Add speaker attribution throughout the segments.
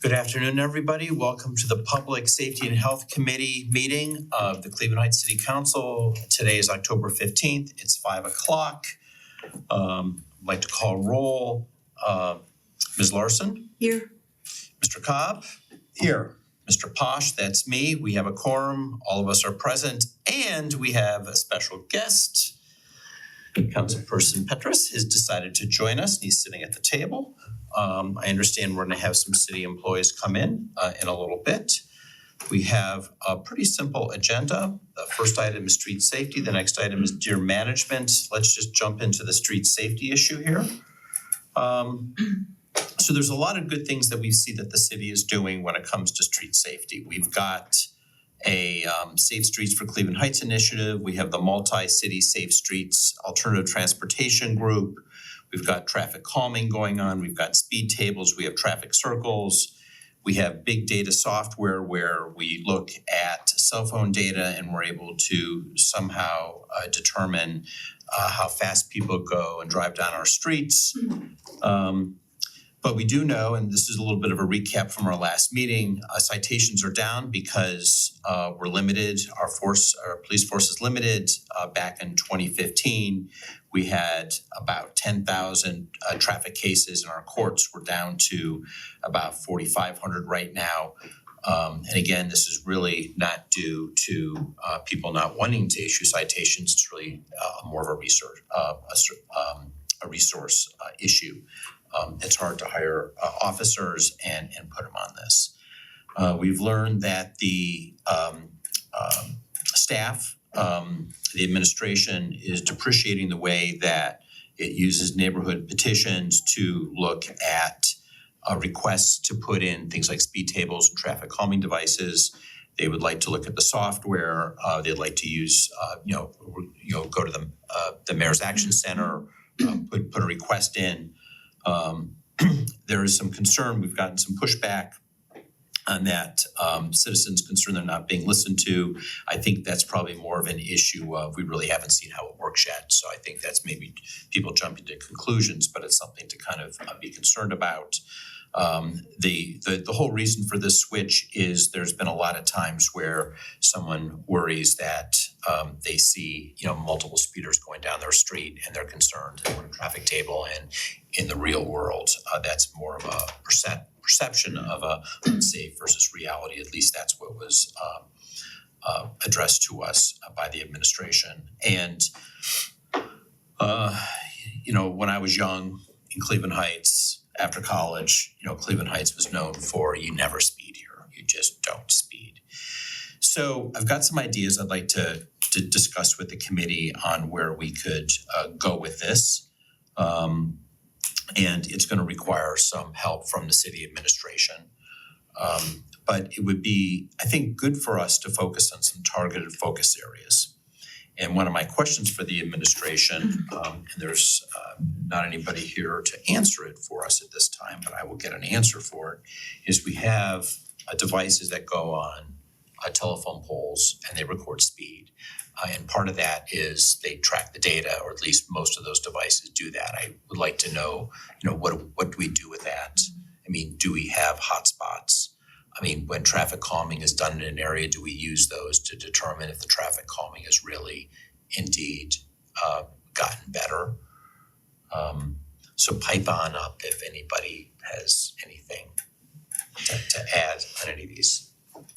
Speaker 1: Good afternoon, everybody. Welcome to the Public Safety and Health Committee meeting of the Cleveland Heights City Council. Today is October 15th. It's 5 o'clock. I'd like to call roll. Ms. Larson?
Speaker 2: Here.
Speaker 1: Mr. Cobb?
Speaker 3: Here.
Speaker 1: Mr. Posh, that's me. We have a quorum. All of us are present. And we have a special guest. Councilperson Petrus has decided to join us. He's sitting at the table. I understand we're going to have some city employees come in a little bit. We have a pretty simple agenda. The first item is street safety. The next item is deer management. Let's just jump into the street safety issue here. So there's a lot of good things that we see that the city is doing when it comes to street safety. We've got a Safe Streets for Cleveland Heights initiative. We have the multi-city Safe Streets Alternative Transportation Group. We've got traffic calming going on. We've got speed tables. We have traffic circles. We have big data software where we look at cell phone data and we're able to somehow determine how fast people go and drive down our streets. But we do know, and this is a little bit of a recap from our last meeting, citations are down because we're limited. Our police force is limited. Back in 2015, we had about 10,000 traffic cases in our courts. We're down to about 4,500 right now. And again, this is really not due to people not wanting to issue citations. It's really more of a resource issue. It's hard to hire officers and put them on this. We've learned that the staff, the administration is depreciating the way that it uses neighborhood petitions to look at requests to put in things like speed tables and traffic calming devices. They would like to look at the software. They'd like to use, go to the Mayor's Action Center, put a request in. There is some concern. We've gotten some pushback on that. Citizens concerned they're not being listened to. I think that's probably more of an issue of we really haven't seen how it works yet. So I think that's maybe people jumping to conclusions, but it's something to kind of be concerned about. The whole reason for this switch is there's been a lot of times where someone worries that they see multiple speeders going down their street and they're concerned. They want a traffic table, and in the real world, that's more of a perception of a unsafe versus reality. At least that's what was addressed to us by the administration. And when I was young in Cleveland Heights, after college, Cleveland Heights was known for you never speed here. You just don't speed. So I've got some ideas I'd like to discuss with the committee on where we could go with this. And it's going to require some help from the city administration. But it would be, I think, good for us to focus on some targeted focus areas. And one of my questions for the administration, and there's not anybody here to answer it for us at this time, but I will get an answer for it, is we have devices that go on telephone poles and they record speed. And part of that is they track the data, or at least most of those devices do that. I would like to know, what do we do with that? I mean, do we have hotspots? I mean, when traffic calming is done in an area, do we use those to determine if the traffic calming has really indeed gotten better? So pipe on up if anybody has anything to add on any of these.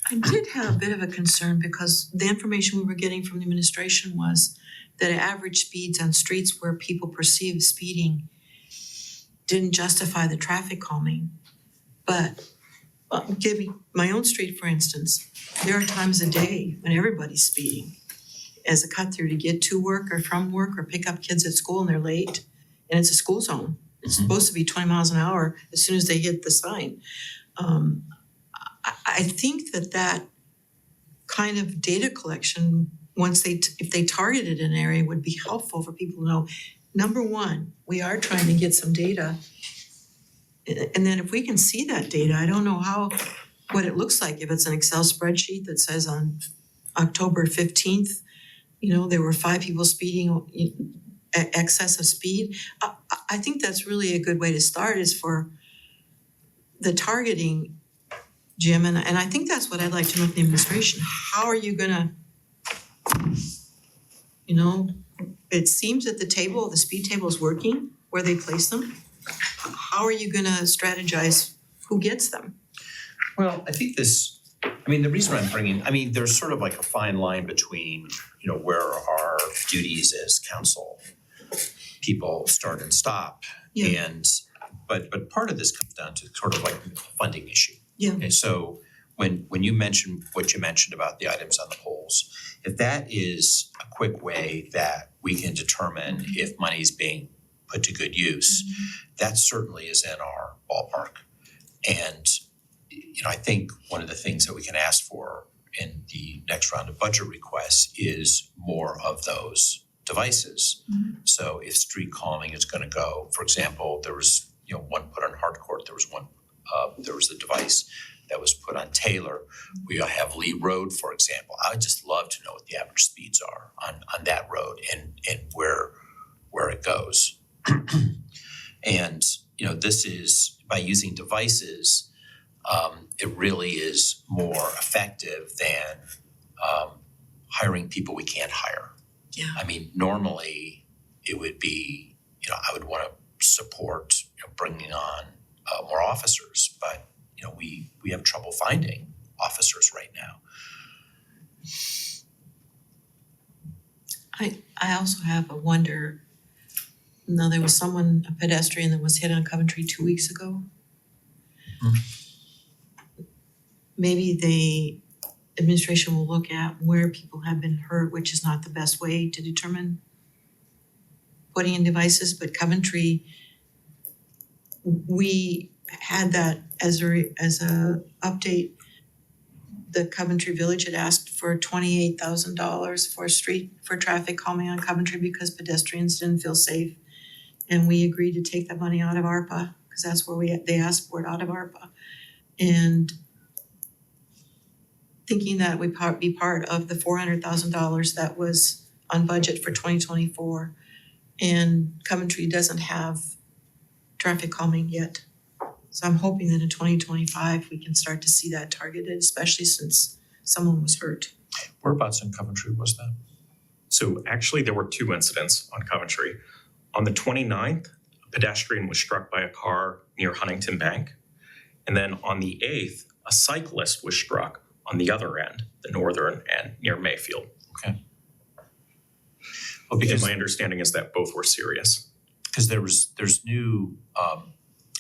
Speaker 2: I did have a bit of a concern because the information we were getting from the administration was that average speeds on streets where people perceive speeding didn't justify the traffic calming. But giving my own street, for instance, there are times a day when everybody's speeding as a cut through to get to work or from work or pick up kids at school and they're late. And it's a school zone. It's supposed to be 20 miles an hour as soon as they hit the sign. I think that kind of data collection, if they targeted an area, would be helpful for people to know. Number one, we are trying to get some data. And then if we can see that data, I don't know what it looks like. If it's an Excel spreadsheet that says on October 15th, there were 5 people speeding excess of speed. I think that's really a good way to start, is for the targeting Jim, and I think that's what I'd like to know from the administration. How are you gonna, you know, it seems that the speed table is working where they place them. How are you gonna strategize who gets them?
Speaker 1: Well, I think the reason I'm bringing, there's sort of like a fine line between, where our duties as council people start and stop.
Speaker 2: Yeah.
Speaker 1: But part of this comes down to sort of like a funding issue.
Speaker 2: Yeah.
Speaker 1: Okay, so when you mentioned what you mentioned about the items on the polls, if that is a quick way that we can determine if money is being put to good use, that certainly is in our ballpark. And I think one of the things that we can ask for in the next round of budget requests is more of those devices. So if street calming is going to go, for example, there was one put on Harcourt, there was a device that was put on Taylor. We have Lee Road, for example. I would just love to know what the average speeds are on that road and where it goes. And this is by using devices. It really is more effective than hiring people we can't hire.
Speaker 2: Yeah.
Speaker 1: Normally it would be, I would want to support bringing on more officers, but we have trouble finding officers right now.
Speaker 2: I also have a wonder. Now, there was a pedestrian that was hit on Coventry 2 weeks ago. Maybe the administration will look at where people have been hurt, which is not the best way to determine putting in devices, but Coventry, we had that as a update. The Coventry Village had asked for $28,000 for traffic calming on Coventry because pedestrians didn't feel safe. And we agreed to take that money out of ARPA, because that's where they asked for it, out of ARPA. And thinking that would be part of the $400,000 that was on budget for 2024. And Coventry doesn't have traffic calming yet. So I'm hoping that in 2025, we can start to see that targeted, especially since someone was hurt.
Speaker 1: Whereabouts in Coventry was that?
Speaker 3: So actually, there were two incidents on Coventry. On the 29th, a pedestrian was struck by a car near Huntington Bank. And then on the 8th, a cyclist was struck on the other end, the northern end, near Mayfield.
Speaker 1: Okay. Well,
Speaker 3: And
Speaker 1: because
Speaker 3: my understanding is that both were serious.
Speaker 1: there's new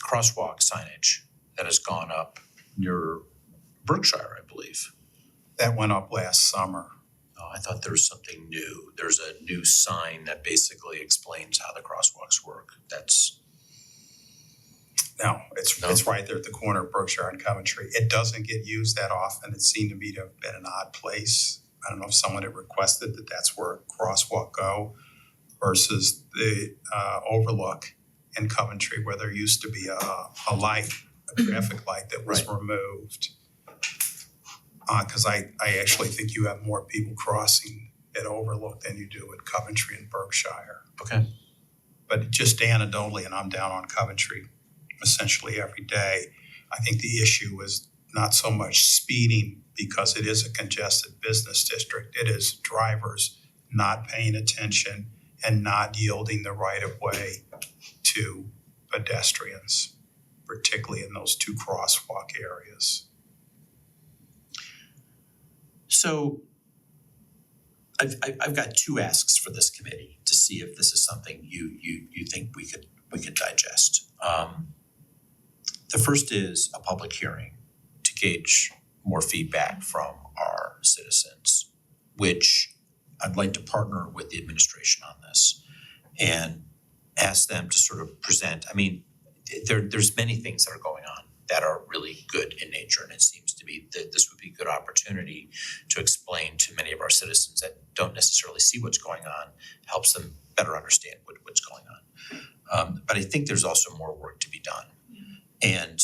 Speaker 1: crosswalk signage that has gone up near Berkshire, I believe.
Speaker 4: That went up last summer.
Speaker 1: Oh, I thought there was something new. There's a new sign that basically explains how the crosswalks work.
Speaker 4: No, it's right there at the corner of Berkshire and Coventry. It doesn't get used that often. It seemed to me to have been an odd place. I don't know if someone had requested that that's where crosswalk go versus the overlook in Coventry where there used to be a traffic light that was removed. Because I actually think you have more people crossing at Overlook than you do at Coventry and Berkshire.
Speaker 1: Okay.
Speaker 4: But just anecdotally, and I'm down on Coventry essentially every day, I think the issue is not so much speeding because it is a congested business district. It is drivers not paying attention and not yielding the right of way to pedestrians, particularly in those two crosswalk areas.
Speaker 1: So I've got two asks for this committee to see if this is something you think we could digest. The first is a public hearing to gauge more feedback from our citizens, which I'd like to partner with the administration on this and ask them to sort of present. There's many things that are going on that are really good in nature, and it seems to be that this would be a good opportunity to explain to many of our citizens that don't necessarily see what's going on, helps them better understand what's going on. But I think there's also more work to be done. And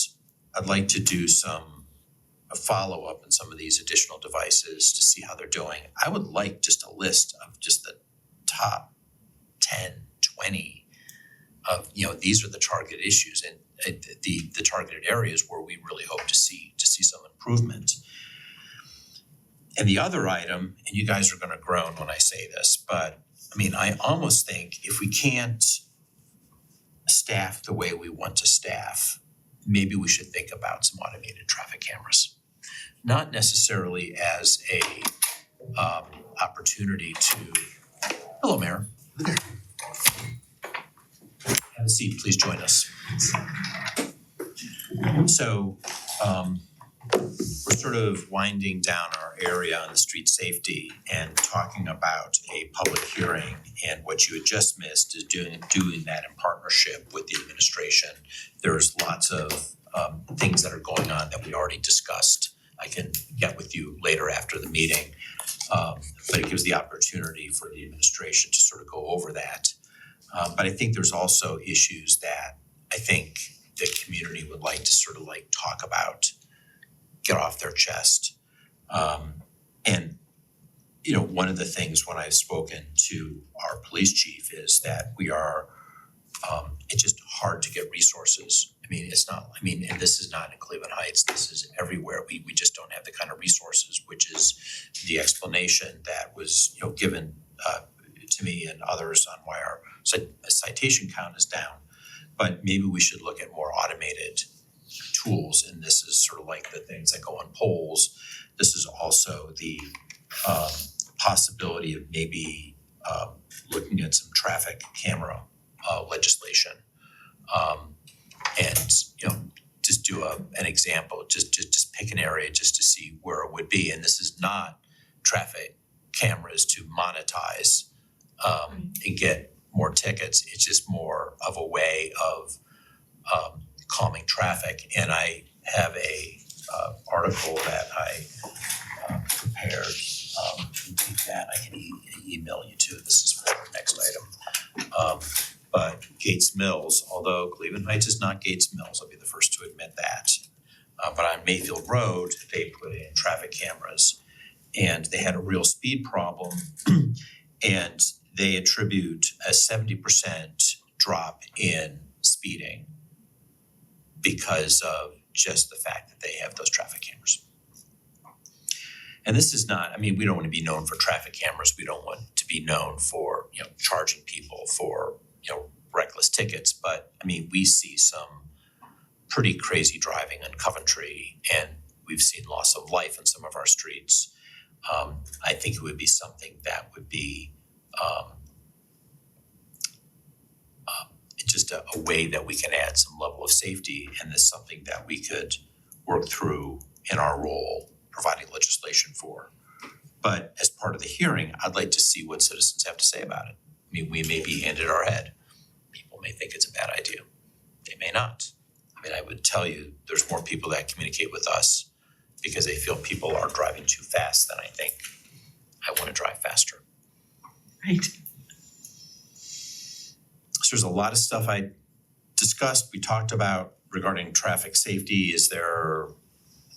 Speaker 1: I'd like to do a follow-up on some of these additional devices to see how they're doing. I would like just a list of just the top 10, 20 of, these are the target issues. And the targeted areas where we really hope to see some improvement. And the other item, and you guys are gonna groan when I say this, but I mean, I almost think if we can't staff the way we want to staff, maybe we should think about some automated traffic cameras. Not necessarily as a opportunity to, hello, Mayor. Have a seat, please join us. So we're sort of winding down our area on the street safety and talking about a public hearing, and what you had just missed is doing that in partnership with the administration. There's lots of things that are going on that we already discussed. I can get with you later after the meeting, but it gives the opportunity for the administration to sort of go over that. But I think there's also issues that I think the community would like to sort of like talk about, get off their chest. And, you know, one of the things when I've spoken to our police chief is that we are, it's just hard to get resources. I mean, and this is not in Cleveland Heights, this is everywhere. We just don't have the kind of resources, which is the explanation that was, you know, given to me and others on why our citation count is down. But maybe we should look at more automated tools, and this is sort of like the things that go on polls. This is also the possibility of maybe looking at some traffic camera legislation. And, you know, just do an example, just pick an area just to see where it would be. And this is not traffic cameras to monetize and get more tickets. It's just more of a way of calming traffic. And I have a article that I prepared. That I can email you too. This is for our next item. But Gates Mills, although Cleveland Heights is not Gates Mills, I'll be the first to admit that. But on Mayfield Road, they put in traffic cameras, and they had a real speed problem. And they attribute a 70% drop in speeding because of just the fact that they have those traffic cameras. And this is not, I mean, we don't want to be known for traffic cameras. We don't want to be known for, you know, charging people for, you know, reckless tickets. But I mean, we see some pretty crazy driving in Coventry, and we've seen loss of life in some of our streets. I think it would be something that would be just a way that we can add some level of safety, and this is something that we could work through in our role, providing legislation for. But as part of the hearing, I'd like to see what citizens have to say about it. I mean, we may be handed our head. People may think it's a bad idea. They may not. I mean, I would tell you there's more people that communicate with us because they feel people are driving too fast than I think. I want to drive faster.
Speaker 2: Right.
Speaker 1: So there's a lot of stuff I discussed, we talked about regarding traffic safety. Is there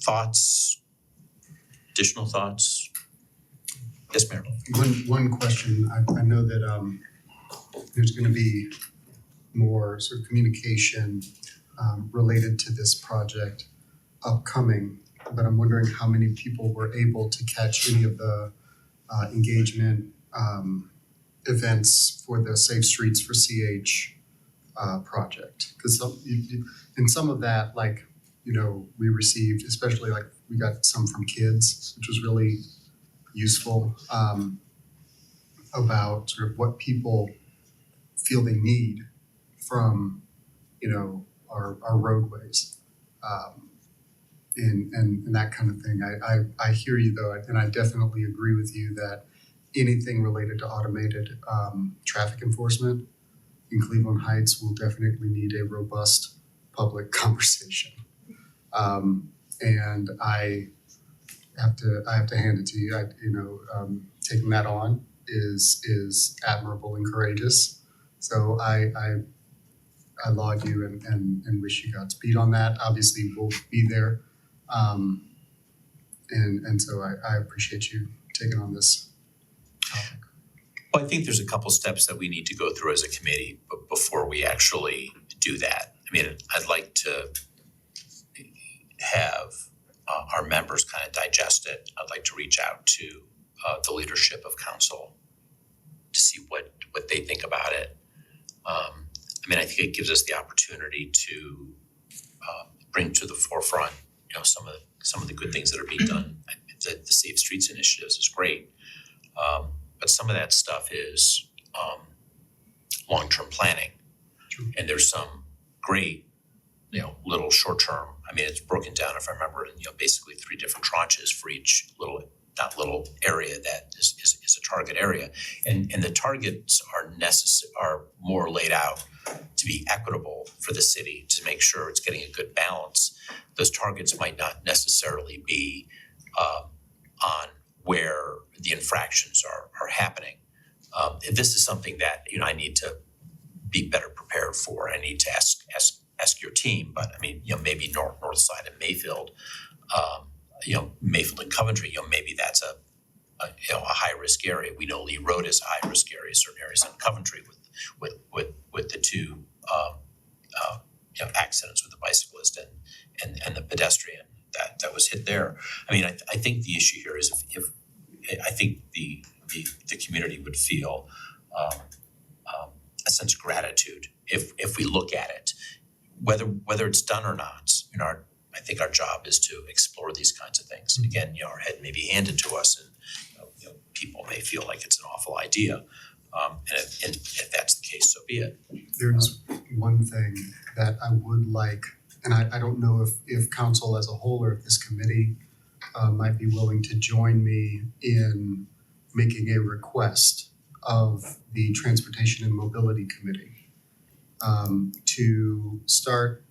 Speaker 1: thoughts, additional thoughts? Yes, Mayor.
Speaker 5: One question, I know that there's gonna be more sort of communication related to this project upcoming, but I'm wondering how many people were able to catch any of the engagement events for the Safe Streets for CH project. Because in some of that, like, you know, we received, especially like we got some from kids, which was really useful, about sort of what people feel they need from, you know, our roadways, and that kind of thing. I hear you though, and I definitely agree with you that anything related to automated traffic enforcement in Cleveland Heights will definitely need a robust public conversation. And I have to hand it to you. Taking that on is admirable and courageous. So I laud you and wish you Godspeed on that. Obviously, we'll be there, and so I appreciate you taking on this topic.
Speaker 1: Well, I think there's a couple steps that we need to go through as a committee before we actually do that. mean, I'd like to have our members kind of digest it. I'd like to reach out to the leadership of council to see what they think about it. I mean, I think it gives us the opportunity to bring to the forefront, you know, some of the good things that are being done. The Safe Streets initiatives is great, but some of that stuff is long-term planning, and there's some great, you know, little short-term. I mean, it's broken down, if I remember, in, you know, basically 3 different tranches for each little area that is a target area, and the targets are more laid out to be equitable for the city, to make sure it's getting a good balance. Those targets might not necessarily be on where the infractions are happening. This is something that, you know, I need to be better prepared for. I need to ask your team, but I mean, you know, maybe north side of Mayfield, you know, Mayfield and Coventry, you know, maybe that's a high risk area. We know Lee Road is a high risk area, certain areas in Coventry with the 2 you know, accidents with the bicyclist and the pedestrian that was hit there. I mean, I think the issue here is if I think the community would feel a sense of gratitude if we look at it, whether it's done or not. You know, I think our job is to explore these kinds of things. And again, you know, our head may be handed to us, and you know, people may feel like it's an awful idea. And if that's the case, so be it.
Speaker 5: There's one thing that I would like, and I don't know if council as a whole or if this committee might be willing to join me in making a request of the Transportation and Mobility Committee to start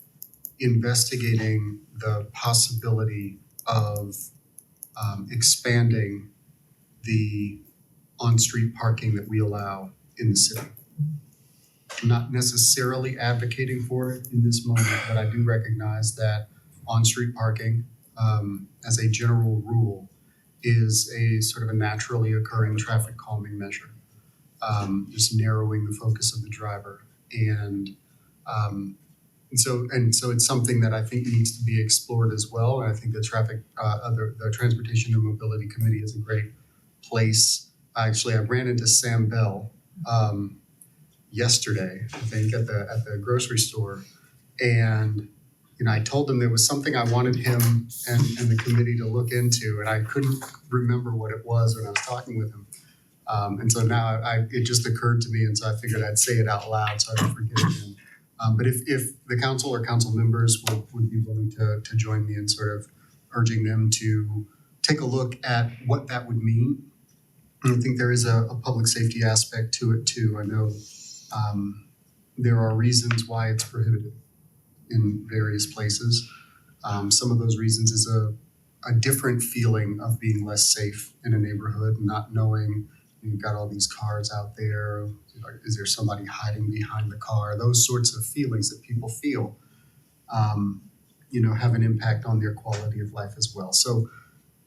Speaker 5: investigating the possibility of expanding the on-street parking that we allow in the city. I'm not necessarily advocating for it in this moment, but I do recognize that on-street parking, as a general rule, is a sort of a naturally occurring traffic calming measure, just narrowing the focus of the driver. And so it's something that I think needs to be explored as well. And I think the the Transportation and Mobility Committee is a great place. Actually, I ran into Sam Bell yesterday, I think, at the grocery store, and you know, I told him there was something I wanted him and the committee to look into, and I couldn't remember what it was when I was talking with him. And so now it just occurred to me, and so I figured I'd say it out loud so I don't forget it again. But if the council or council members would be willing to join me in sort of urging them to take a look at what that would mean. And I think there is a public safety aspect to it too. I know there are reasons why it's prohibited in various places. Some of those reasons is a different feeling of being less safe in a neighborhood, not knowing you've got all these cars out there. Is there somebody hiding behind the car? Those sorts of feelings that people feel, you know, have an impact on their quality of life as well. So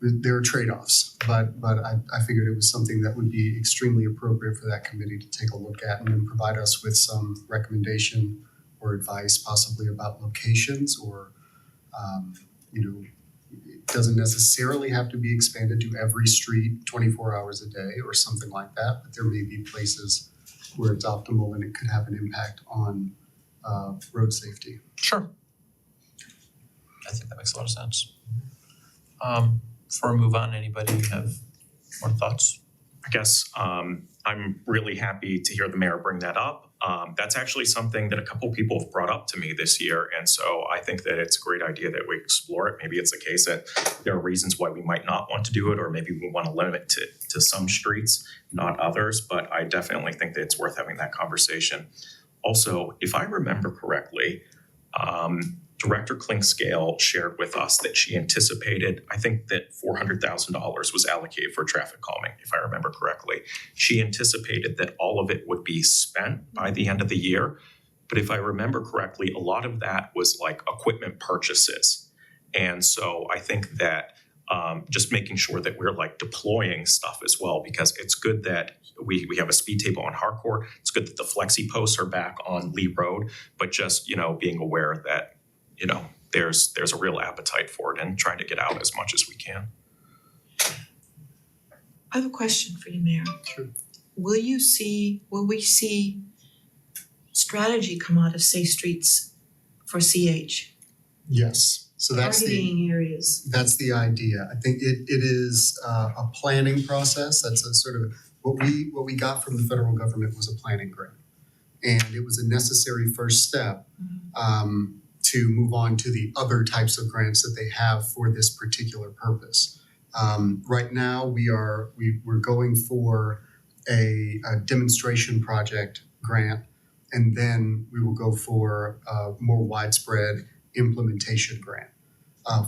Speaker 5: there are trade-offs, but I figured it was something that would be extremely appropriate for that committee to take a look at and then provide us with some recommendation or advice, possibly about locations or, you know, it doesn't necessarily have to be expanded to every street 24 hours a day or something like that, but there may be places where it's optimal and it could have an impact on road safety.
Speaker 1: Sure. I think that makes a lot of sense. Before we move on, anybody have more thoughts?
Speaker 3: I guess I'm really happy to hear the mayor bring that up. That's actually something that a couple people have brought up to me this year. And so I think that it's a great idea that we explore it. Maybe it's a case that there are reasons why we might not want to do it, or maybe we want to limit it to some streets, not others. But I definitely think that it's worth having that conversation. Also, if I remember correctly, Director Clinkscale shared with us that she anticipated, I think that $400,000 was allocated for traffic calming, if I remember correctly. She anticipated that all of it would be spent by the end of the year. But if I remember correctly, a lot of that was like equipment purchases. And so I think that just making sure that we're like deploying stuff as well, because it's good that we have a speed table on Harcourt. It's good that the flexi posts are back on Lee Road, but just, being aware that, there's a real appetite for it and trying to get out as much as we can.
Speaker 2: I have a question for you, Mayor.
Speaker 5: Sure.
Speaker 2: Will we see strategy come out of Safe Streets for CH?
Speaker 5: Yes, so that's
Speaker 2: Targeting areas.
Speaker 5: that's the idea. I think it is a planning process. That's a sort of what we got from the federal government was a planning grant. And it was a necessary first step to move on to the other types of grants that they have for this particular purpose. Right now, we're going for a demonstration project grant, and then we will go for a more widespread implementation grant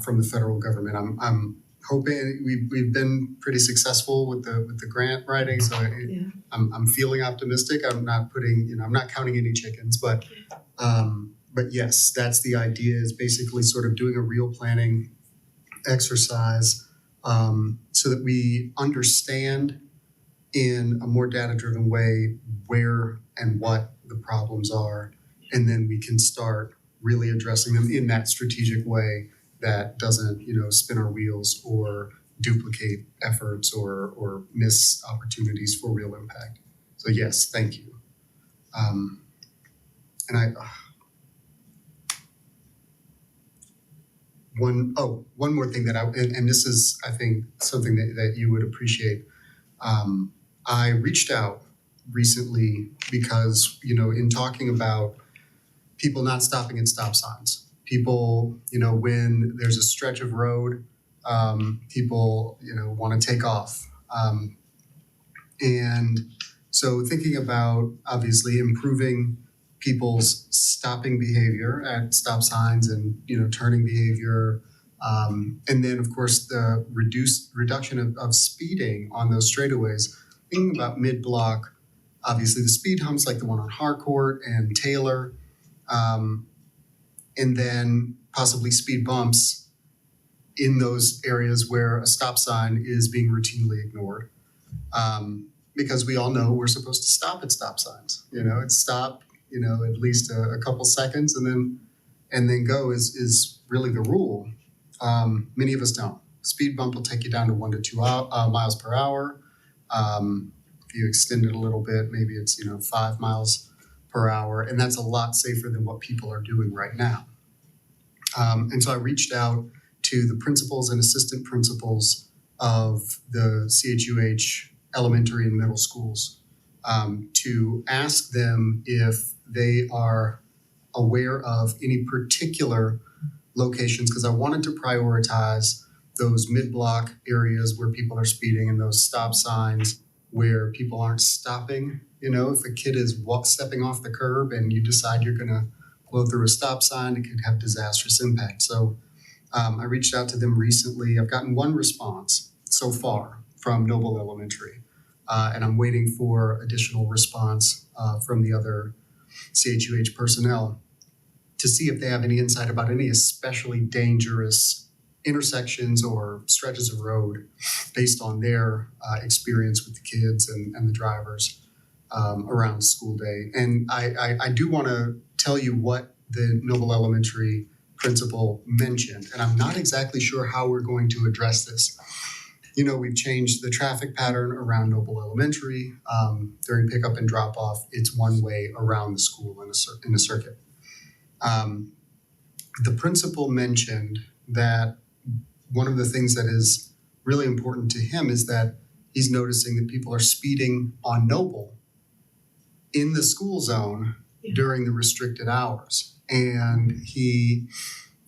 Speaker 5: from the federal government. I'm hoping we've been pretty successful with the grant writing, so I'm feeling optimistic. I'm not counting any chickens, but yes, that's the idea. Is basically sort of doing a real planning exercise so that we understand in a more data-driven way where and what the problems are, and then we can start really addressing them in that strategic way that doesn't, spin our wheels or duplicate efforts or miss opportunities for real impact. So yes, thank you. One more thing and this is, I think, something that you would appreciate. I reached out recently because, in talking about people not stopping at stop signs, people, when there's a stretch of road, people, want to take off. And so thinking about obviously improving people's stopping behavior at stop signs and, turning behavior. And then, of course, the reduction of speeding on those straightaways, thinking about mid-block, obviously the speed humps like the one on Harcourt and Taylor, and then possibly speed bumps in those areas where a stop sign is being routinely ignored. Because we all know we're supposed to stop at stop signs. It's stop, at least a couple seconds and then go is really the rule. Many of us don't. Speed bump will take you down to 1 to 2 miles per hour. If you extend it a little bit, maybe it's 5 miles per hour, and that's a lot safer than what people are doing right now. And so I reached out to the principals and assistant principals of the CHUH elementary and middle schools to ask them if they are aware of any particular locations, because I wanted to prioritize those mid-block areas where people are speeding and those stop signs where people aren't stopping. If a kid is stepping off the curb and you decide you're going to blow through a stop sign, it could have disastrous impact. So I reached out to them recently. I've gotten one response so far from Noble Elementary, and I'm waiting for additional response from the other CHUH personnel to see if they have any insight about any especially dangerous intersections or stretches of road based on their experience with the kids and the drivers around school day. And I do want to tell you what the Noble Elementary principal mentioned, and I'm not exactly sure how we're going to address this. We've changed the traffic pattern around Noble Elementary. During pickup and drop off, it's one way around the school in a circuit. The principal mentioned that one of the things that is really important to him is that he's noticing that people are speeding on Noble in the school zone during the restricted hours. And he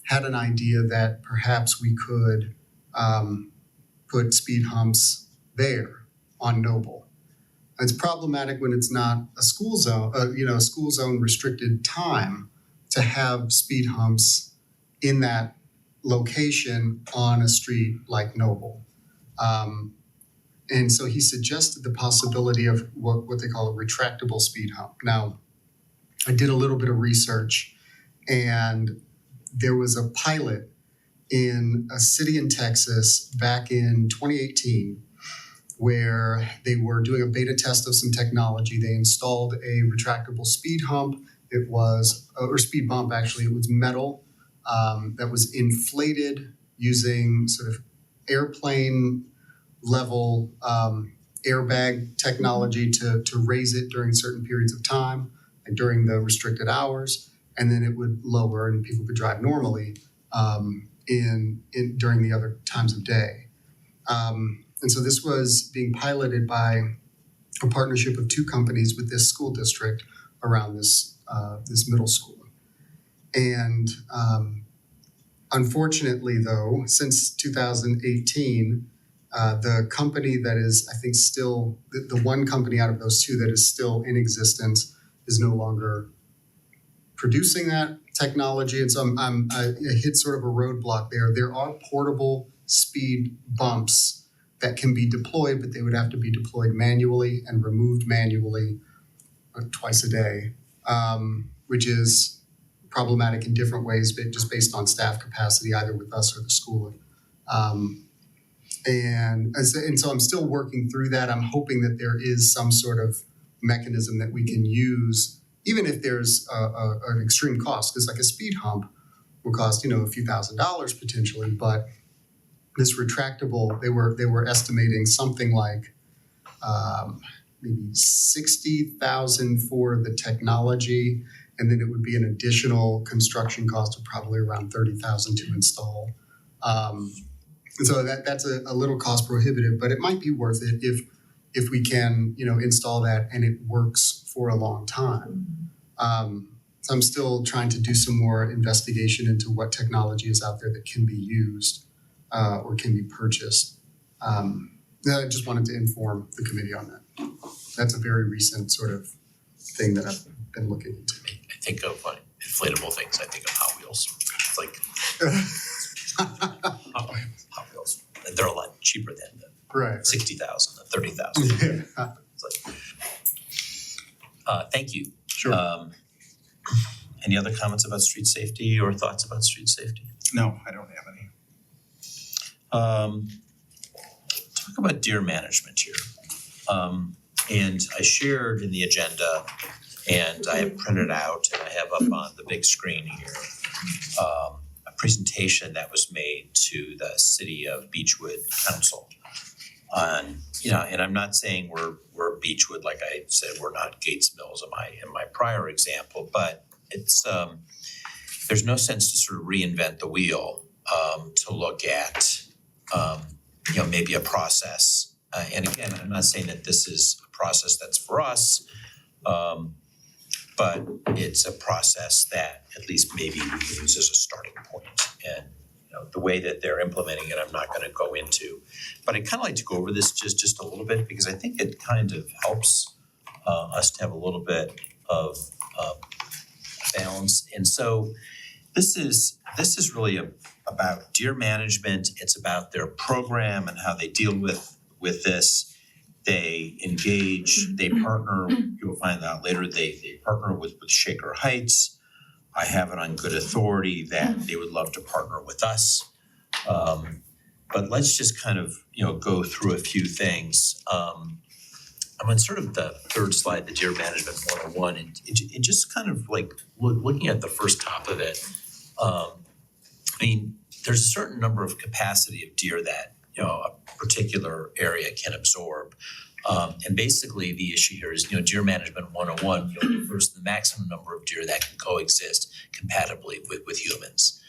Speaker 5: had an idea that perhaps we could put speed humps there on Noble. It's problematic when it's not a school zone, a school zone restricted time to have speed humps in that location on a street like Noble. And so he suggested the possibility of what they call a retractable speed hump. Now, I did a little bit of research, and there was a pilot in a city in Texas back in 2018 where they were doing a beta test of some technology. They installed a retractable speed hump. It was, or speed bump actually, it was metal that was inflated using sort of airplane level airbag technology to raise it during certain periods of time and during the restricted hours, and then it would lower and people could drive normally in during the other times of day. And so this was being piloted by a partnership of two companies with this school district around this middle school. And unfortunately, though, since 2018, the company that is, I think, still the one company out of those two that is still in existence is no longer producing that technology, and so I hit sort of a roadblock there. There are portable speed bumps that can be deployed, but they would have to be deployed manually and removed manually twice a day, which is problematic in different ways, but just based on staff capacity, either with us or the school. And so I'm still working through that. I'm hoping that there is some sort of mechanism that we can use, even if there's an extreme cost, because like a speed hump will cost, a few $1,000s potentially, but this retractable, they were estimating something like maybe $60,000 for the technology, and then it would be an additional construction cost of probably around $30,000 to install. And so that's a little cost prohibitive, but it might be worth it if we can, install that and it works for a long time. So I'm still trying to do some more investigation into what technology is out there that can be used or can be purchased. I just wanted to inform the committee on that. That's a very recent sort of thing that I've been looking into.
Speaker 1: I think of inflatable things. I think of Hot Wheels. It's like Hot Wheels. And they're a lot cheaper than the
Speaker 5: Right.
Speaker 1: 60,000, the 30,000.
Speaker 5: Yeah.
Speaker 1: It's like, thank you.
Speaker 5: Sure.
Speaker 1: Any other comments about street safety or thoughts about street safety?
Speaker 4: No, I don't have any.
Speaker 1: Talk about deer management here. And I shared in the agenda, and I have printed out, and I have up on the big screen here, a presentation that was made to the City of Beechwood Council on, and I'm not saying we're Beechwood, like I said, we're not Gates Mills in my prior example, but it's there's no sense to sort of reinvent the wheel to look at maybe a process. And again, I'm not saying that this is a process that's for us, but it's a process that at least maybe we can use as a starting point. And the way that they're implementing it, I'm not going to go into. But I kind of like to go over this just a little bit because I think it kind of helps us to have a little bit of balance. And so this is really about deer management. It's about their program and how they deal with this. They engage, they partner, you'll find out later, they partner with Shaker Heights. I have it on good authority that they would love to partner with us. But let's just kind of, go through a few things. I'm on sort of the third slide, the Deer Management 101, and just kind of like looking at the first top of it. There's a certain number of capacity of deer that, a particular area can absorb. And basically the issue here is, Deer Management 101, refers to the maximum number of deer that can coexist compatibly with humans.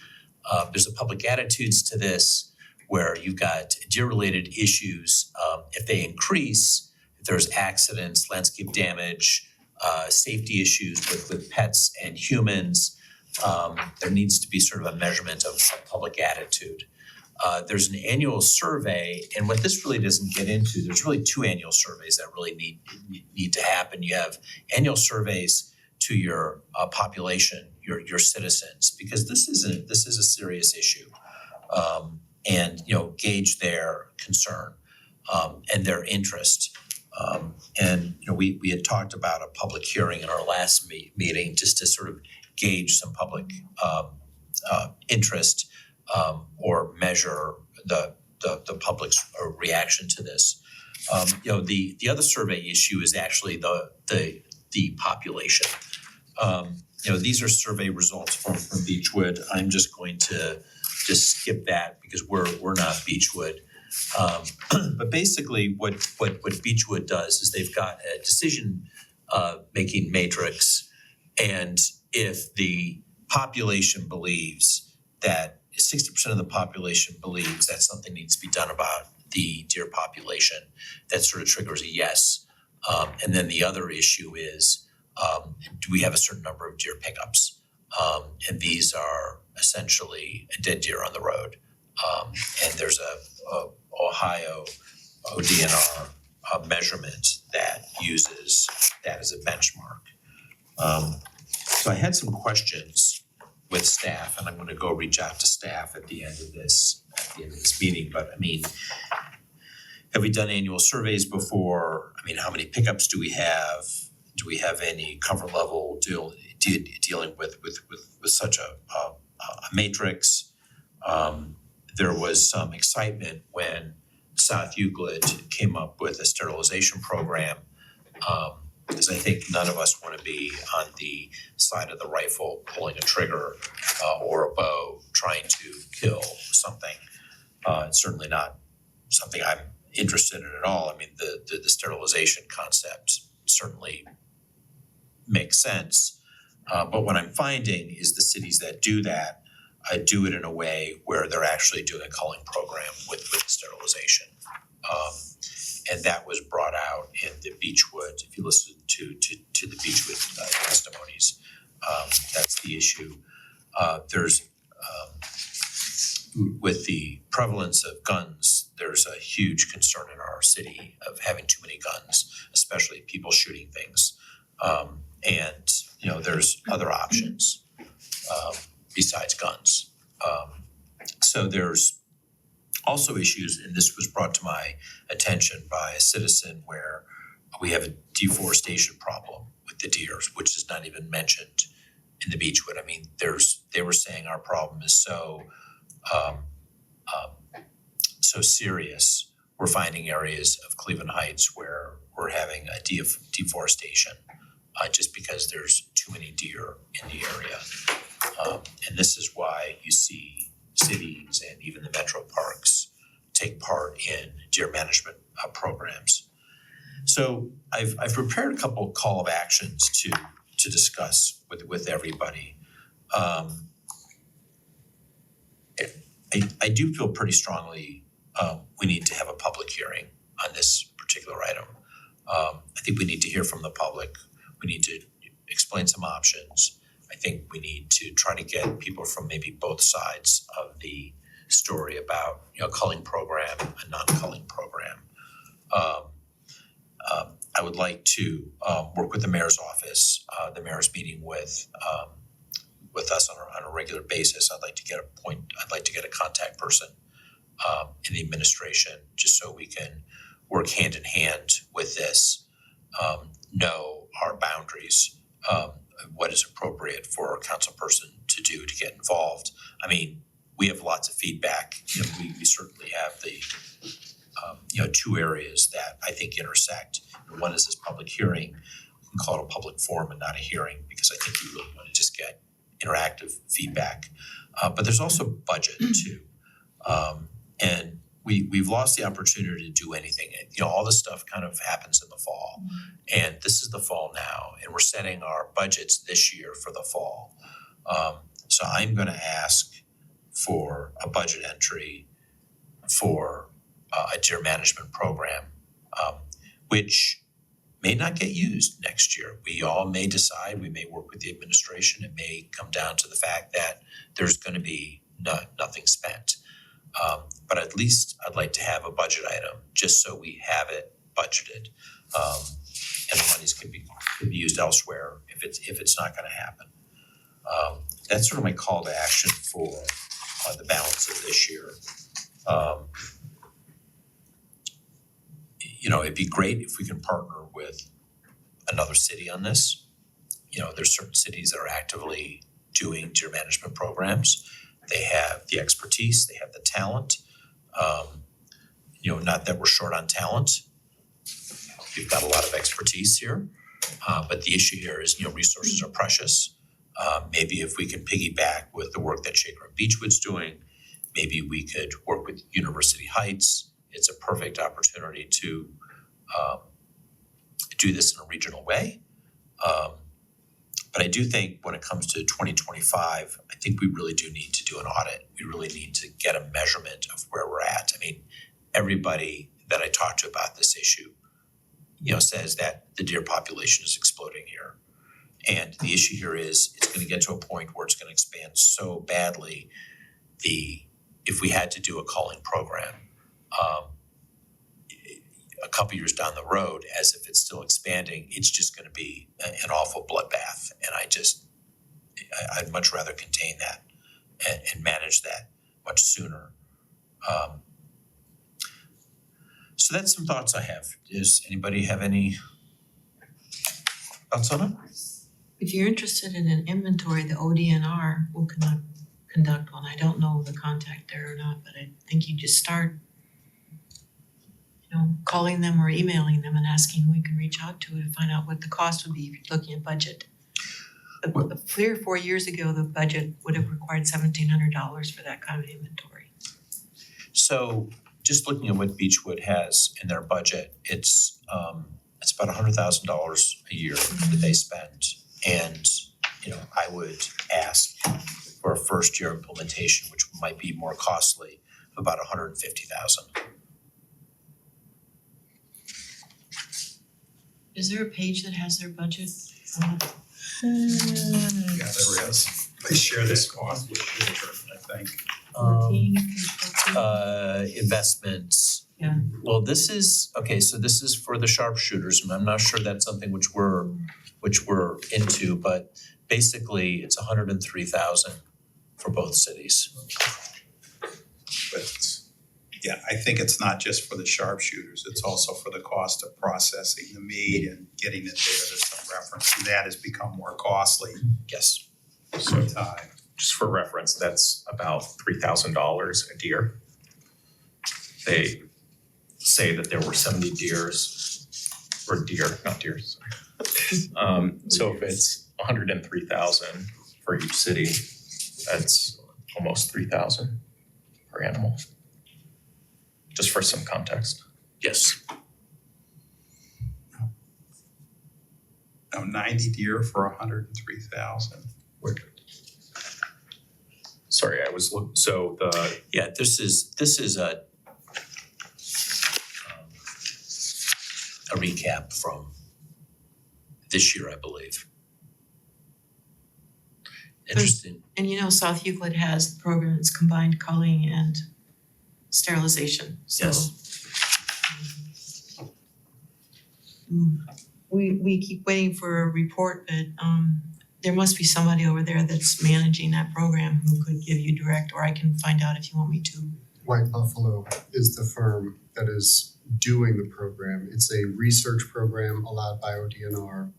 Speaker 1: There's a public attitudes to this where you've got deer-related issues. If they increase, if there's accidents, landscape damage, safety issues with pets and humans, there needs to be sort of a measurement of public attitude. There's an annual survey, and what this really doesn't get into, there's really two annual surveys that really need to happen. You have annual surveys to your population, your citizens, because this is a serious issue, and gauge their concern and their interest. And we had talked about a public hearing in our last meeting just to sort of gauge some public interest or measure the public's reaction to this. The other survey issue is actually the population. These are survey results from Beechwood. I'm just going to just skip that because we're not Beechwood. But basically what Beechwood does is they've got a decision making matrix, and if the population believes that 60% of the population believes that something needs to be done about the deer population, that sort of triggers a yes. And then the other issue is, do we have a certain number of deer pickups? And these are essentially a dead deer on the road. And there's a Ohio ODNR measurement that uses that as a benchmark. So I had some questions with staff, and I'm going to go reach out to staff at the end of this meeting. But I mean, have we done annual surveys before? I mean, how many pickups do we have? Do we have any comfort level dealing with such a matrix? There was some excitement when South Euclid came up with a sterilization program, because I think none of us want to be on the side of the rifle pulling a trigger or a bow trying to kill something. It's certainly not something I'm interested in at all. I mean, the sterilization concept certainly makes sense. But what I'm finding is the cities that do that do it in a way where they're actually doing a culling program with sterilization. And that was brought out in the Beechwood. If you listen to the Beechwood testimonies, that's the issue. There's with the prevalence of guns, there's a huge concern in our city of having too many guns, especially people shooting things. And there's other options besides guns. So there's also issues, and this was brought to my attention by a citizen, where we have a deforestation problem with the deers, which is not even mentioned in the Beechwood. I mean, they were saying our problem is so serious. We're finding areas of Cleveland Heights where we're having a deforestation just because there's too many deer in the area. And this is why you see cities and even the metro parks take part in deer management programs. So I've prepared a couple of call of actions to discuss with everybody. I do feel pretty strongly we need to have a public hearing on this particular item. I think we need to hear from the public. We need to explain some options. I think we need to try to get people from maybe both sides of the story about culling program and non-culling program. I would like to work with the mayor's office. The mayor's meeting with us on a regular basis. I'd like to get a contact person in the administration, just so we can work hand in hand with this, know our boundaries, what is appropriate for a council person to do to get involved. I mean, we have lots of feedback. We certainly have the two areas that I think intersect. One is this public hearing. We can call it a public forum and not a hearing, because I think we really want to just get interactive feedback. But there's also budget too. And we've lost the opportunity to do anything. All this stuff kind of happens in the fall. And this is the fall now, and we're setting our budgets this year for the fall. So I'm going to ask for a budget entry for a deer management program, which may not get used next year. We all may decide, we may work with the administration. It may come down to the fact that there's going to be nothing spent. But at least I'd like to have a budget item just so we have it budgeted. And the monies can be used elsewhere if it's not going to happen. That's sort of my call to action for the balance of this year. It'd be great if we can partner with another city on this. There's certain cities that are actively doing deer management programs They have the expertise, they have the talent. Not that we're short on talent. We've got a lot of expertise here. But the issue here is, resources are precious. Maybe if we can piggyback with the work that Shaker and Beechwood's doing, maybe we could work with University Heights. It's a perfect opportunity to do this in a regional way. But I do think when it comes to 2025, I think we really do need to do an audit. We really need to get a measurement of where we're at. I mean, everybody that I talk to about this issue, says that the deer population is exploding here. And the issue here is it's going to get to a point where it's going to expand so badly. If we had to do a culling program, a couple years down the road, as if it's still expanding, it's just going to be an awful bloodbath. And I'd much rather contain that and manage that much sooner. So that's some thoughts I have. Does anybody have any thoughts on it?
Speaker 2: If you're interested in an inventory, the ODNR will conduct one. I don't know the contact there or not, but I think you just start, calling them or emailing them and asking who we can reach out to find out what the cost would be if you're looking at budget. 3 or 4 years ago, the budget would have required $1,700 for that kind of inventory.
Speaker 1: So just looking at what Beechwood has in their budget, it's about $100,000 a year that they spend. And, I would ask for a first year implementation, which might be more costly, of about $150,000.
Speaker 2: Is there a page that has their budget?
Speaker 4: Yeah, there is. They share this cost with Shaker, I think.
Speaker 2: 14, page 14?
Speaker 1: Investments.
Speaker 2: Yeah.
Speaker 1: Well, this is for the sharpshooters, and I'm not sure that's something which we're into, but basically it's $103,000 for both cities.
Speaker 4: But yeah, I think it's not just for the sharpshooters, it's also for the cost of processing the meat and getting it there. There's some reference, and that has become more costly
Speaker 1: Yes.
Speaker 4: over time.
Speaker 3: Just for reference, that's about $3,000 a deer. They say that there were 70 not deers. So if it's 103,000 for each city, that's almost 3,000 per animal. Just for some context.
Speaker 1: Yes.
Speaker 4: Now 90 deer for 103,000.
Speaker 3: Sorry,
Speaker 1: This is a recap from this year, I believe. Interesting.
Speaker 2: And South Euclid has the program that's combined culling and sterilization, so.
Speaker 1: Yes.
Speaker 2: We keep waiting for a report, but there must be somebody over there that's managing that program who could give you direct, or I can find out if you want me to.
Speaker 5: White Buffalo is the firm that is doing the program. It's a research program allowed by ODNR.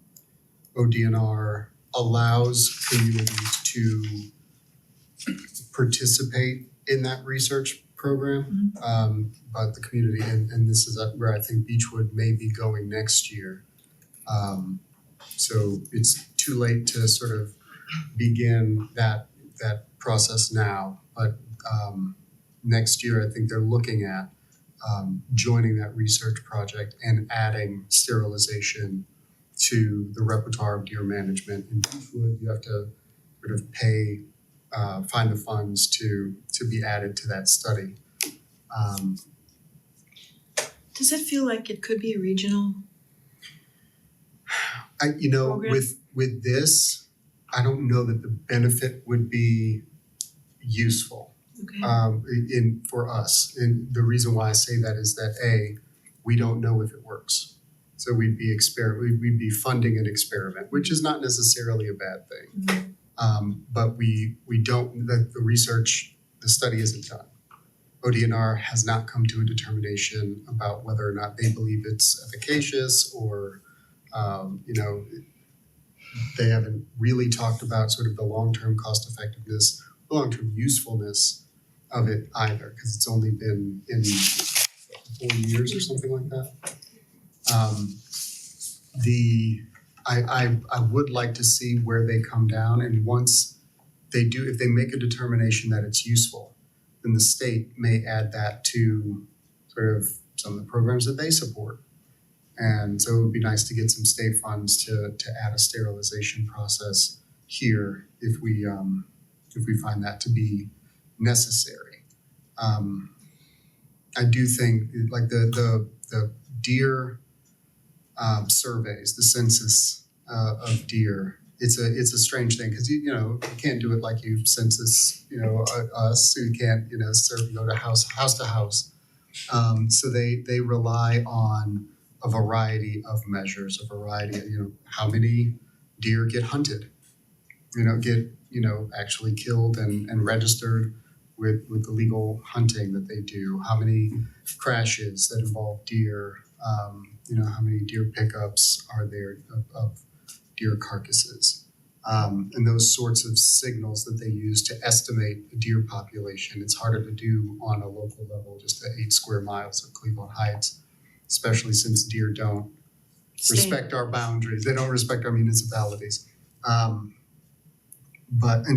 Speaker 5: ODNR allows communities to participate in that research program. But the community, and this is where I think Beechwood may be going next year. So it's too late to sort of begin that process now, but next year I think they're looking at joining that research project and adding sterilization to the repertoire of deer management. In Beechwood, you have to sort of find the funds to be added to that study.
Speaker 2: Does it feel like it could be a regional? Program?
Speaker 5: With this, I don't know that the benefit would be useful
Speaker 2: Okay.
Speaker 5: for us. And the reason why I say that is that we don't know if it works. So we'd be funding an experiment, which is not necessarily a bad thing. But we don't, the study isn't done. ODNR has not come to a determination about whether or not they believe it's efficacious or, they haven't really talked about sort of the long-term cost effectiveness. long-term usefulness of it either, because it's only been in 4 years or something like that. I would like to see where they come down, and once they do, if they make a determination that it's useful, then the state may add that to sort of some of the programs that they support. And so it would be nice to get some state funds to add a sterilization process here if we find that to be necessary. I do think like the deer surveys, the census of deer, it's a strange thing because you can't do it like you census us, so you can't go to house to house. So they rely on a variety of measures, a variety of how many deer get hunted, get actually killed and registered with the legal hunting that they do, how many crashes that involve deer, how many deer pickups are there of deer carcasses, and those sorts of signals that they use to estimate the deer population. It's harder to do on a local level, just the 8 square miles of Cleveland Heights, especially since deer don't respect our boundaries. They don't respect our municipalities. And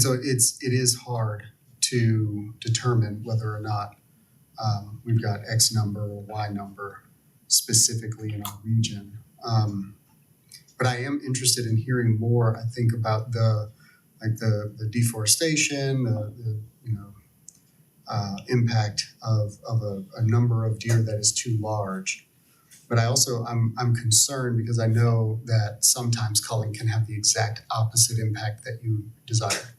Speaker 5: so it is hard to determine whether or not we've got X number or Y number specifically in our region. But I am interested in hearing more, I think, about the deforestation, the impact of a number of deer that is too large. But I'm concerned because I know that sometimes culling can have the exact opposite impact that you desire.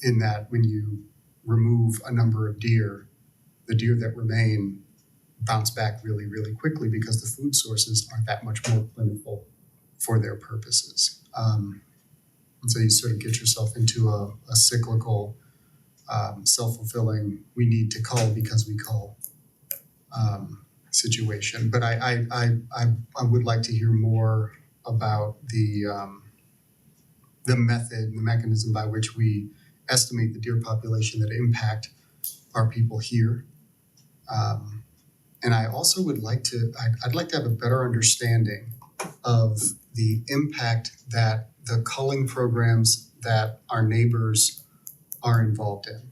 Speaker 5: In that when you remove a number of deer, the deer that remain bounce back really, really quickly because the food sources are that much more plentiful for their purposes. And so you sort of get yourself into a cyclical, self-fulfilling, we need to cull because we cull situation. But I would like to hear more about the method, the mechanism by which we estimate the deer population that impact our people here. And I also would like to, I'd like to have a better understanding of the impact that the culling programs that our neighbors are involved in,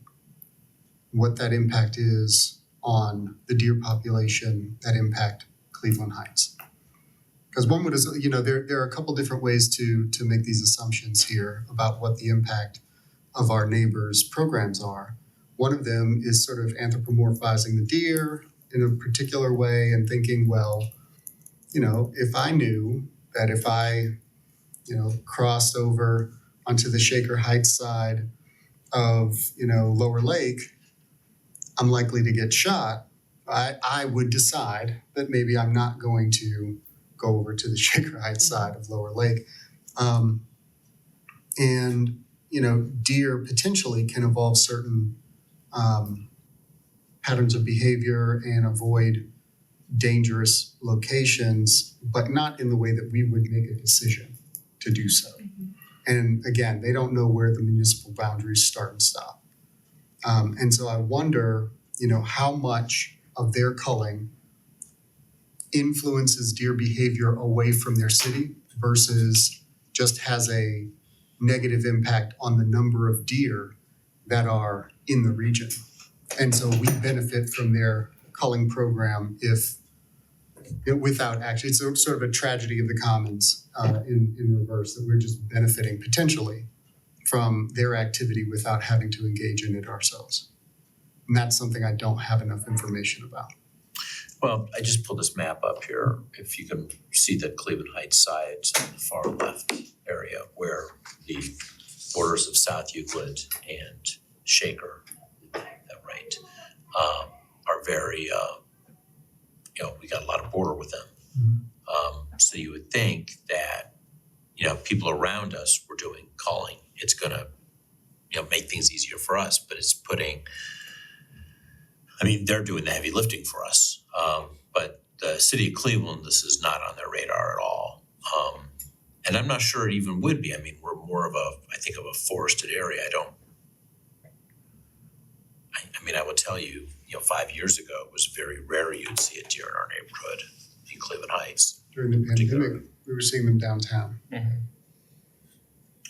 Speaker 5: what that impact is on the deer population that impact Cleveland Heights. Because one would, there are a couple different ways to make these assumptions here about what the impact of our neighbors' programs are. One of them is sort of anthropomorphizing the deer in a particular way and thinking, well, if I knew that if I, crossed over onto the Shaker Heights side of, Lower Lake, I'm likely to get shot, I would decide that maybe I'm not going to go over to the Shaker Heights side of Lower Lake. And, deer potentially can evolve certain patterns of behavior and avoid dangerous locations, but not in the way that we would make a decision to do so. Mm-hmm. And again, they don't know where the municipal boundaries start and stop. And so I wonder, how much of their culling influences deer behavior away from their city versus just has a negative impact on the number of deer that are in the region. And so we benefit from their culling program without actually, it's sort of a tragedy of the commons in reverse, that we're just benefiting potentially from their activity without having to engage in it ourselves. And that's something I don't have enough information about.
Speaker 1: Well, I just pulled this map up here. If you can see the Cleveland Heights side, on the far left area where the borders of South Euclid and Shaker, are very, we got a lot of border with them. Mm-hmm. So you would think that, people around us were doing culling. It's gonna, make things easier for us, but it's they're doing the heavy lifting for us. But the city of Cleveland, this is not on their radar at all. And I'm not sure it even would be. We're more of a forested area. I don't tell you, 5 years ago, it was very rare you'd see a deer in our neighborhood in Cleveland Heights.
Speaker 5: During the
Speaker 1: Particular.
Speaker 5: pandemic, we were seeing them downtown,
Speaker 3: Mhm.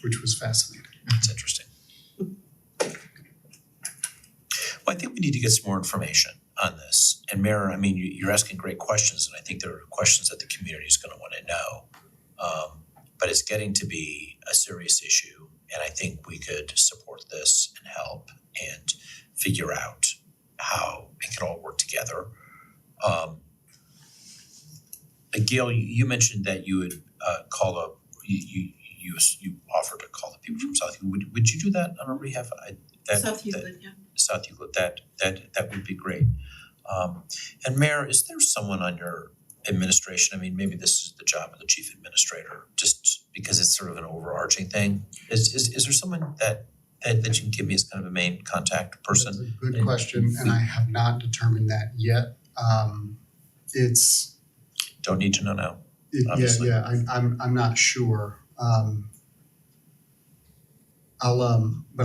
Speaker 5: which was fascinating.
Speaker 1: That's interesting. Well, I think we need to get some more information on this. And Mayor, I mean, you're asking great questions, and I think there are questions that the community is gonna wanna know. But it's getting to be a serious issue, and I think we could support this and help and figure out how it can all work together. Gail, you mentioned that you would call up, you offered to call the people from South Euclid. Would you do that on our behalf?
Speaker 2: South Euclid, yeah.
Speaker 1: South Euclid, that would be great. And Mayor, is there someone on your administration, I mean, maybe this is the job of the chief administrator, just because it's sort of an overarching thing. Is there someone that you can give me as kind of a main contact person?
Speaker 5: That's a good question, and I have not determined that yet. It's,
Speaker 1: Don't need to know now.
Speaker 5: yeah,
Speaker 1: Obviously.
Speaker 5: I'm not sure. But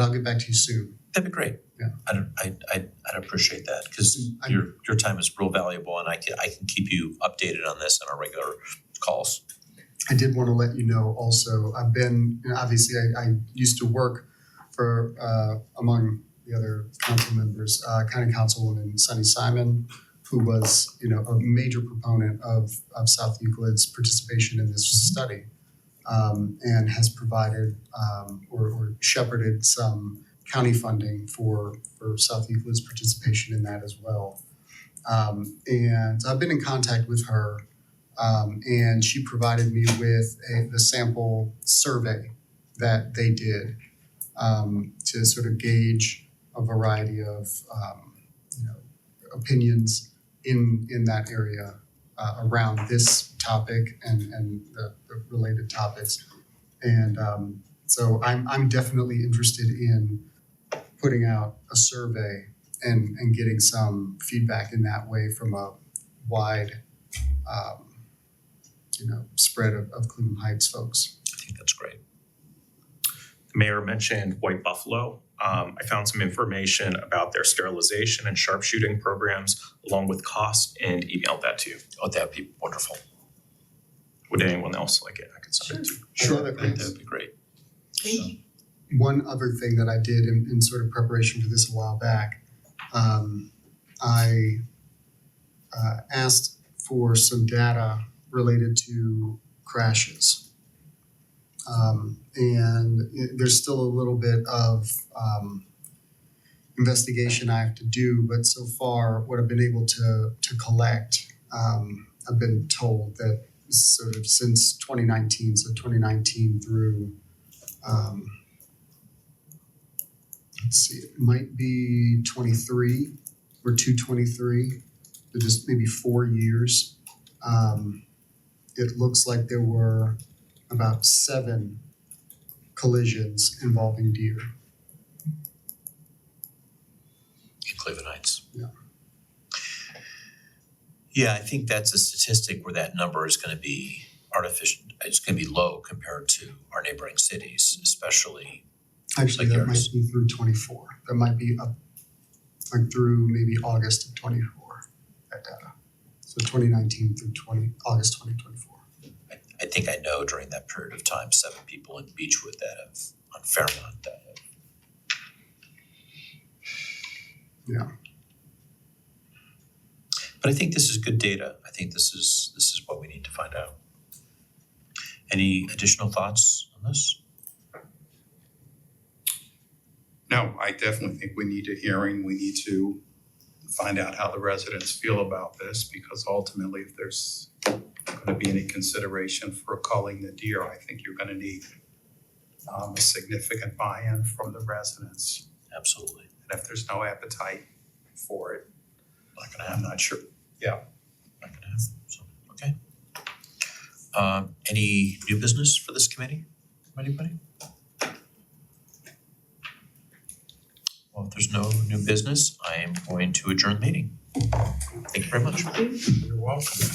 Speaker 5: I'll get back to you soon.
Speaker 1: That'd be great.
Speaker 5: Yeah.
Speaker 1: I'd appreciate that, because your time is real valuable, and I can keep you updated on this on our regular calls.
Speaker 5: I did want to let you know also, I've been, obviously, I used to work for, among the other council members, County Councilwoman Sunny Simon, who was, a major proponent of South Euclid's participation in this study, and has provided, or shepherded some county funding for South Euclid's participation in that as well. And I've been in contact with her, and she provided me with the sample survey that they did, to sort of gauge a variety of opinions in that area around this topic and the related topics. And so I'm definitely interested in putting out a survey and getting some feedback in that way from a wide spread of Cleveland Heights folks.
Speaker 1: I think that's great.
Speaker 3: The mayor mentioned White Buffalo. I found some information about their sterilization and sharpshooting programs along with cost and emailed that to you.
Speaker 1: Oh, that'd be wonderful.
Speaker 3: Would anyone else like it? I could send it to you.
Speaker 5: Sure.
Speaker 1: That'd be great.
Speaker 2: Thank you.
Speaker 5: One other thing that I did in sort of preparation for this a while back, I asked for some data related to crashes. And there's still a little bit of investigation I have to do, but so far what I've been able to collect, I've been told that sort of since 2019, so 2019 through, let's see, it might be 23 or 223, so just maybe 4 years. It looks like there were about 7 collisions involving deer.
Speaker 1: In Cleveland Heights.
Speaker 5: Yeah.
Speaker 1: Yeah, I think that's a statistic where that number is gonna be artificial, it's gonna be low compared to our neighboring cities, especially.
Speaker 5: Actually,
Speaker 1: Like
Speaker 5: that might
Speaker 1: yours.
Speaker 5: be through 24. That might be up like through maybe August of 24, that data. So 2019 through August 2024.
Speaker 1: I think I know during that period of time, 7 people in Beechwood that have, on Fairmont, that have.
Speaker 5: Yeah.
Speaker 1: But I think this is good data. I think this is what we need to find out. Any additional thoughts on this?
Speaker 4: No, I definitely think we need a hearing. We need to find out how the residents feel about this, because ultimately, if there's gonna be any consideration for culling the deer, I think you're gonna need a significant buy-in from the residents.
Speaker 1: Absolutely.
Speaker 4: And if there's no appetite for it,
Speaker 1: Not gonna
Speaker 4: I'm
Speaker 1: happen.
Speaker 4: not sure.
Speaker 1: Not gonna happen. So, okay. Any new business for this committee? Anybody? Well, if there's no new business, I am going to adjourn the meeting. Thank you very much.
Speaker 4: You're welcome.